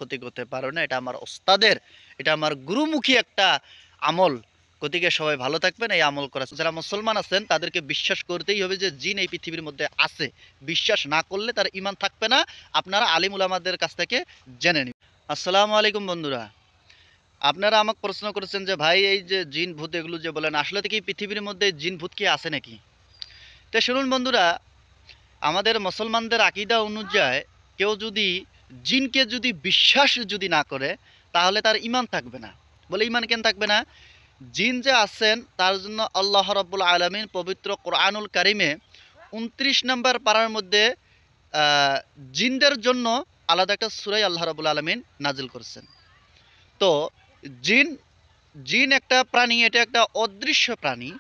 ক্ষতি করতে পারো না। এটা আমার ওস্তাদের, এটা আমার গুরুমুখী একটা আমল। গতিকে সবাই ভালো থাকবেন, এই আমল করা। যারা মুসলমান আছেন তাদেরকে বিশ্বাস করতেই হবে যে জিন এই পৃথিবীর মধ্যে আছে। বিশ্বাস না করলে তার ঈমান থাকবে না। আপনারা আলিম উলামাদের কাছ থেকে জেনে নিন। আসসালামু আলাইকুম বন্ধুরা। আপনারা আমাকে প্রশ্ন করেছেন যে ভাই এই যে জিন ভূত এগুলো যে বলেন, আসলে কি পৃথিবীর মধ্যে জিন ভূত কি আছে নাকি? তো শুনুন বন্ধুরা, আমাদের মুসলমানদের আকীদা অনুযায়ী কেউ যদি জিনকে যদি বিশ্বাস যদি না করে তাহলে তার ঈমান থাকবে না। বলে ঈমান কেন থাকবে না? জিন যে আছেন তার জন্য আল্লাহ রাব্বুল আলামিন পবিত্র কোরআনুল কারিমে ২৯ নম্বর পারার মধ্যে জিনদের জন্য আলাদা একটা সূরা আল্লাহ রাব্বুল আলামিন নাজিল করছেন। তো জিন জিন একটা প্রাণী, এটা একটা অদৃশ্য প্রাণী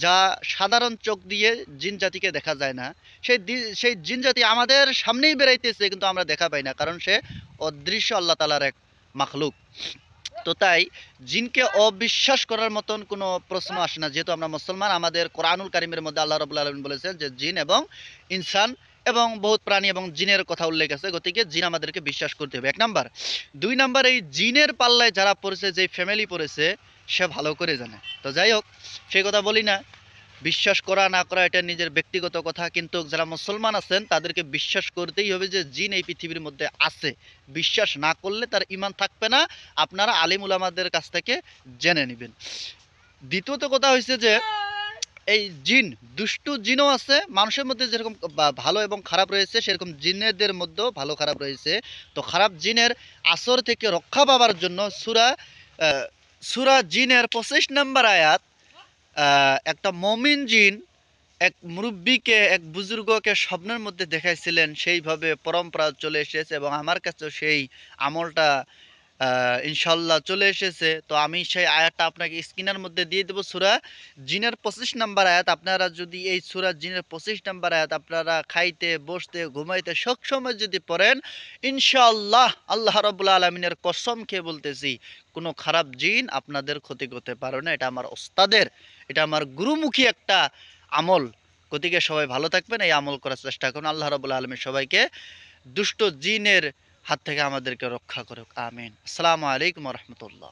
যা সাধারণ চোখ দিয়ে জিন জাতিকে দেখা যায় না। সেই জিন জাতি আমাদের সামনেই বেড়াইতেছে কিন্তু আমরা দেখা পাই না, কারণ সে অদৃশ্য আল্লাহ তাআলার এক মাখলুক। তো তাই জিনকে অবিশ্বাস করার মতন কোনো প্রশ্ন আসে না, যেহেতু আমরা মুসলমান। আমাদের কোরআনুল কারিমের মধ্যে আল্লাহ রাব্বুল আলামিন বলেছেন যে জিন এবং ইনসান এবং বহুত প্রাণী এবং জিনের কথা উল্লেখ আছে, গতিকে জিন আমাদেরকে বিশ্বাস করতে হবে, ১ নাম্বার। ২ নাম্বার, এই জিনের পাল্লায় যারা পড়েছে, যে ফ্যামিলি পড়েছে, সে ভালো করে জানে। তো যাই হোক, সেই কথা বলি না। বিশ্বাস করা না করা এটা নিজের ব্যক্তিগত কথা, কিন্তু যারা মুসলমান আছেন তাদেরকে বিশ্বাস করতেই হবে যে জিন এই পৃথিবীর মধ্যে আছে। বিশ্বাস না করলে তার ঈমান থাকবে না। আপনারা আলিম উলামাদের কাছ থেকে জেনে নেবেন। দ্বিতীয়ত কথা হয়েছে যে এই জিন, দুষ্টু জিনও আছে। মানুষের মধ্যে যেরকম ভালো এবং খারাপ রয়েছে, সেরকম জিনেদের মধ্যেও ভালো খারাপ রয়েছে। তো খারাপ জিনের আসর থেকে রক্ষা পাওয়ার জন্য সূরা জিনের ২৫ নম্বর আয়াত, একটা মমিন জিন এক মুরব্বীকে, এক বুজুর্গকে স্বপ্নের মধ্যে দেখাইছিলেন, সেইভাবে পরম্পরা চলে এসেছে এবং আমার কাছেও সেই আমলটা ইনশাল্লাহ চলে এসেছে। তো আমি সেই আয়াতটা আপনাকে স্ক্রিনের মধ্যে দিয়ে দেবো। সূরা জিনের ২৫ নম্বর আয়াত। আপনারা যদি এই সূরা জিনের ২৫ নম্বর আয়াত আপনারা খাইতে, বসতে, ঘুমাইতে সবসময় যদি পড়েন, ইনশাআল্লাহ আল্লাহ রাব্বুল আলামিনের কসম খেয়ে বলতেছি, কোনো খারাপ জিন আপনাদের ক্ষতি করতে পারে না। এটা আমার ওস্তাদের, এটা আমার গুরুমুখী একটা আমল। গতিকে সবাই ভালো থাকবেন, এই আমল করার চেষ্টা করুন। আল্লাহ রাব্বুল আলামিন সবাইকে দুষ্ট জিনের হাত থেকে আমাদেরকে রক্ষা করুক, আমিন। আসসালামু আলাইকুম ওয়া রাহমাতুল্লাহ।